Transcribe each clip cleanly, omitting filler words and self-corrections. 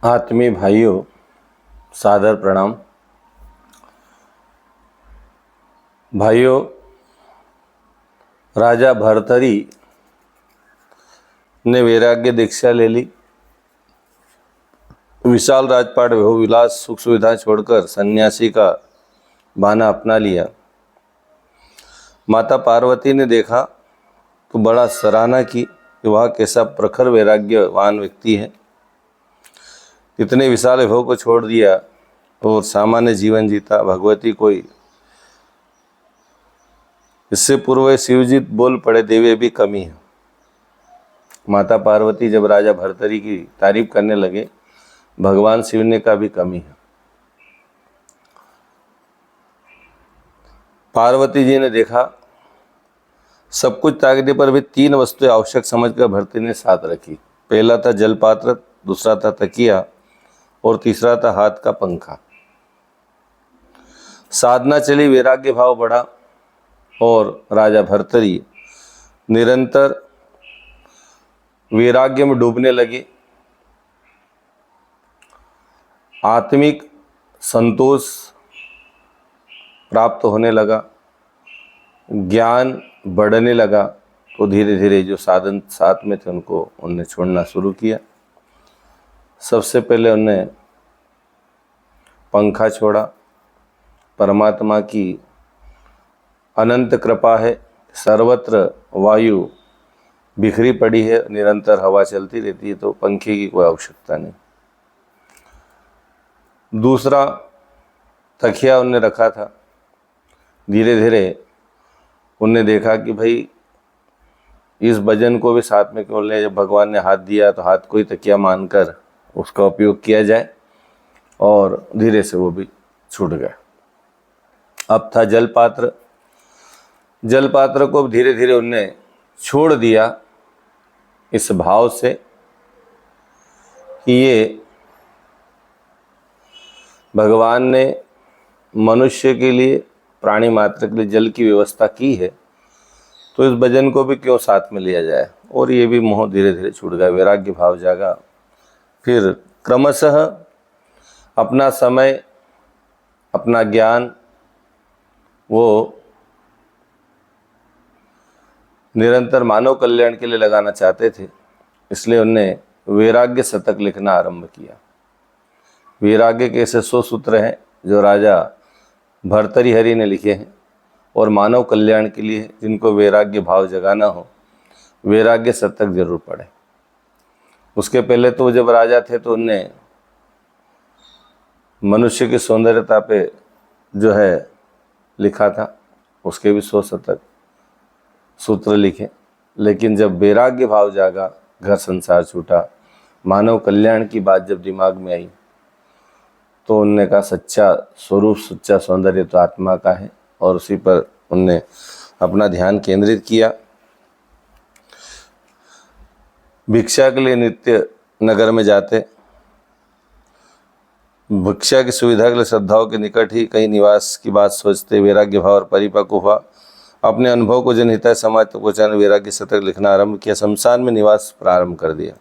आत्मीय भाइयों, सादर प्रणाम। भाइयों, राजा भर्तरी ने वैराग्य दीक्षा ले ली। विशाल राजपाट, वैभव, विलास, सुख सुविधा छोड़कर सन्यासी का बाना अपना लिया। माता पार्वती ने देखा तो बड़ा सराहना की कि वह कैसा प्रखर वैराग्यवान व्यक्ति है। इतने विशाल वैभव को छोड़ दिया और सामान्य जीवन जीता। भगवती कोई इससे पूर्व शिवजी बोल पड़े, देवी भी कमी है। माता पार्वती जब राजा भर्तरी की तारीफ करने लगे, भगवान शिव ने का भी कमी है। पार्वती जी ने देखा सब कुछ त्यागने पर भी तीन वस्तुएं आवश्यक समझकर भर्तरी ने साथ रखी। पहला था जलपात्र, दूसरा था तकिया और तीसरा था हाथ का पंखा। साधना चली, वैराग्य भाव बढ़ा और राजा भर्तरी निरंतर वैराग्य में डूबने लगे। आत्मिक संतोष प्राप्त होने लगा, ज्ञान बढ़ने लगा। तो धीरे धीरे जो साधन साथ में थे उनने छोड़ना शुरू किया। सबसे पहले उन्होंने पंखा छोड़ा। परमात्मा की अनंत कृपा है, सर्वत्र वायु बिखरी पड़ी है, निरंतर हवा चलती रहती है, तो पंखे की कोई आवश्यकता नहीं। दूसरा तकिया उनने रखा था। धीरे धीरे उनने देखा कि भाई इस भजन को भी साथ में क्यों ले, जब भगवान ने हाथ दिया तो हाथ को ही तकिया मानकर उसका उपयोग किया जाए, और धीरे से वो भी छूट गया। अब था जलपात्र। जलपात्र को धीरे धीरे उनने छोड़ दिया इस भाव से कि ये भगवान ने मनुष्य के लिए, प्राणी मात्र के लिए जल की व्यवस्था की है, तो इस भजन को भी क्यों साथ में लिया जाए। और ये भी मोह धीरे धीरे छूट गया, वैराग्य भाव जागा। फिर क्रमशः अपना समय, अपना ज्ञान वो निरंतर मानव कल्याण के लिए लगाना चाहते थे। इसलिए उनने वैराग्य शतक लिखना आरंभ किया। वैराग्य के ऐसे 100 सूत्र हैं जो राजा भर्तृहरि ने लिखे हैं और मानव कल्याण के लिए जिनको वैराग्य भाव जगाना हो, वैराग्य शतक जरूर पढ़े। उसके पहले तो जब राजा थे तो उनने मनुष्य की सौंदर्यता पे जो है लिखा था, उसके भी 100 शतक सूत्र लिखे। लेकिन जब वैराग्य भाव जागा, घर संसार छूटा, मानव कल्याण की बात जब दिमाग में आई, तो उनने कहा सच्चा स्वरूप, सच्चा सौंदर्य तो आत्मा का है, और उसी पर उनने अपना ध्यान केंद्रित किया। भिक्षा के लिए नित्य नगर में जाते, भिक्षा की सुविधा के लिए श्रद्धाओं के निकट ही कहीं निवास की बात सोचते। वैराग्य भाव और परिपक्व हुआ, अपने अनुभव को जनहिताय समाज तक पहुँचाने वैराग्य शतक लिखना आरंभ किया। शमशान में निवास प्रारंभ कर दिया।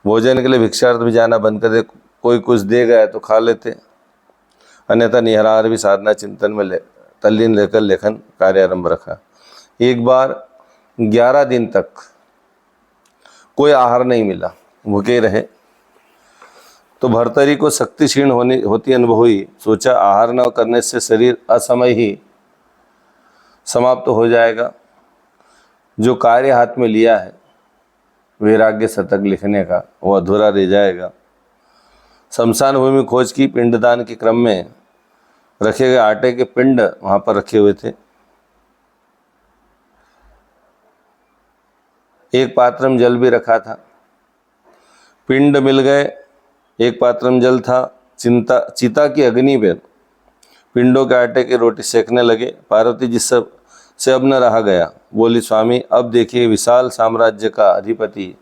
भोजन के लिए भिक्षार्थ भी जाना बंद कर दे। कोई कुछ दे गया तो खा लेते, अन्यथा निराहार भी साधना चिंतन में तल्लीन लेकर लेखन कार्य आरंभ रखा। एक बार 11 दिन तक कोई आहार नहीं मिला, भूखे रहे। तो भर्तरी को शक्ति क्षीण होती अनुभव हुई। सोचा आहार न करने से शरीर असमय ही समाप्त हो जाएगा। जो कार्य हाथ में लिया है वैराग्य शतक लिखने का, वो अधूरा रह जाएगा। शमशान भूमि खोज की। पिंडदान के क्रम में रखे गए आटे के पिंड वहां पर रखे हुए थे। एक पात्र में जल भी रखा था। पिंड मिल गए, एक पात्र में जल था। चिता की अग्नि पे पिंडों के आटे की रोटी सेकने लगे। पार्वती जी सब से अब न रहा गया। बोली, स्वामी अब देखिए, विशाल साम्राज्य का अधिपति,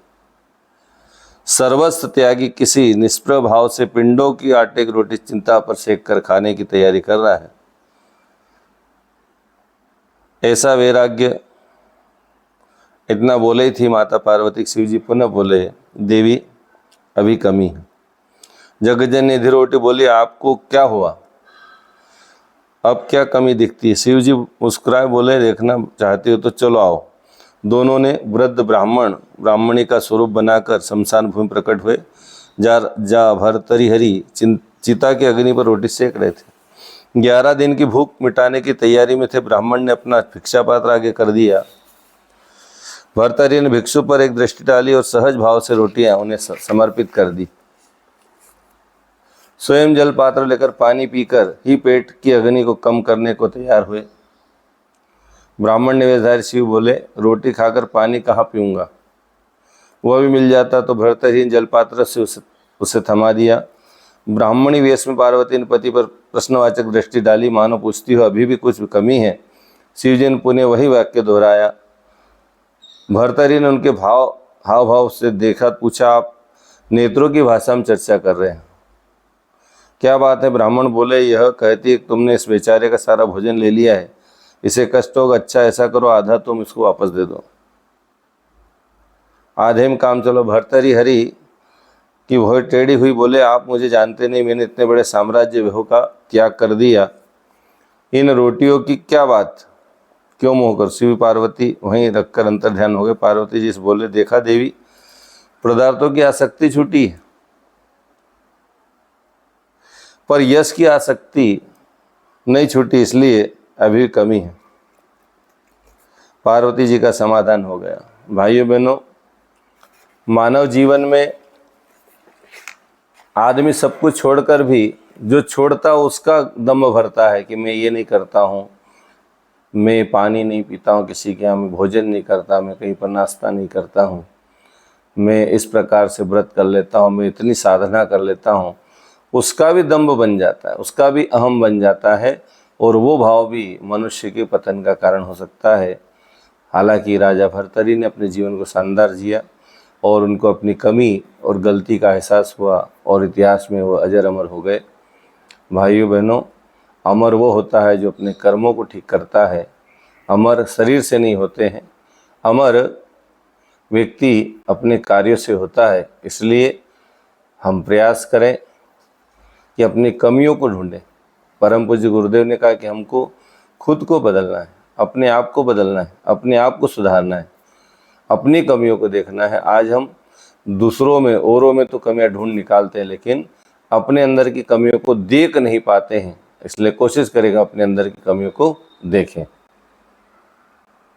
सर्वस्व त्यागी किसी निष्प्रभ भाव से पिंडों की आटे की रोटी चिंता पर सेक कर खाने की तैयारी कर रहा है। ऐसा वैराग्य इतना बोले ही थी माता पार्वती। शिव जी पुनः बोले, देवी अभी कमी है। जगजननी निधि रोटी बोली, आपको क्या हुआ, अब क्या कमी दिखती है। शिव जी मुस्कुराए, बोले, देखना चाहती हो तो चलो आओ। दोनों ने वृद्ध ब्राह्मणी का स्वरूप बनाकर शमशान भूमि प्रकट हुए। जा भर्तृहरि चिता की अग्नि पर रोटी सेक रहे थे। 11 दिन की भूख मिटाने की तैयारी में थे। ब्राह्मण ने अपना भिक्षा पात्र आगे कर दिया। भर्तृहरि ने भिक्षु पर एक दृष्टि डाली और सहज भाव से रोटियां उन्हें समर्पित कर दी। स्वयं जल पात्र लेकर पानी पीकर ही पेट की अग्नि को कम करने को तैयार हुए। ब्राह्मण ने वेशधारी शिव बोले, रोटी खाकर पानी कहाँ पीऊँगा, वह भी मिल जाता तो। भर्तृहरि जलपात्र से उसे थमा दिया। ब्राह्मणी वेश में पार्वती ने पति पर प्रश्नवाचक दृष्टि डाली, मानो पूछती हो अभी भी कुछ कमी है। शिवजी ने पुनः वही वाक्य दोहराया। भर्तृहरि ने उनके हाव भाव से देखा, पूछा, आप नेत्रों की भाषा में चर्चा कर रहे हैं, क्या बात है। ब्राह्मण बोले, यह कहती है तुमने इस बेचारे का सारा भोजन ले लिया है, इसे कष्ट होगा। अच्छा ऐसा करो, आधा तुम इसको वापस दे दो, आधे में काम चलो। भर्तृहरि की वह टेढ़ी हुई, बोले, आप मुझे जानते नहीं, मैंने इतने बड़े साम्राज्य व्यू का त्याग कर दिया, इन रोटियों की क्या बात, क्यों मोह कर। शिव पार्वती वहीं रखकर अंतर ध्यान हो गए। पार्वती जी से बोले, देखा देवी, पदार्थों की आसक्ति छूटी है, पर यश की आसक्ति नहीं छूटी, इसलिए अभी कमी है। पार्वती जी का समाधान हो गया। भाइयों बहनों, मानव जीवन में आदमी सब कुछ छोड़कर भी जो छोड़ता उसका दम भरता है कि मैं ये नहीं करता हूँ, मैं पानी नहीं पीता हूँ किसी के यहाँ, मैं भोजन नहीं करता, मैं कहीं पर नाश्ता नहीं करता हूँ, मैं इस प्रकार से व्रत कर लेता हूँ, मैं इतनी साधना कर लेता हूँ, उसका भी दम्भ बन जाता है, उसका भी अहम बन जाता है, और वो भाव भी मनुष्य के पतन का कारण हो सकता है। हालांकि राजा भर्तृहरि ने अपने जीवन को शानदार जिया और उनको अपनी कमी और गलती का एहसास हुआ और इतिहास में वो अजर अमर हो गए। भाइयों बहनों, अमर वो होता है जो अपने कर्मों को ठीक करता है। अमर शरीर से नहीं होते हैं, अमर व्यक्ति अपने कार्यों से होता है। इसलिए हम प्रयास करें कि अपनी कमियों को ढूंढें। परम पूज्य गुरुदेव ने कहा कि हमको खुद को बदलना है, अपने आप को बदलना है, अपने आप को सुधारना है, अपनी कमियों को देखना है। आज हम दूसरों में, औरों में तो कमियां ढूंढ निकालते हैं, लेकिन अपने अंदर की कमियों को देख नहीं पाते हैं। इसलिए कोशिश करेगा अपने अंदर की कमियों को देखें।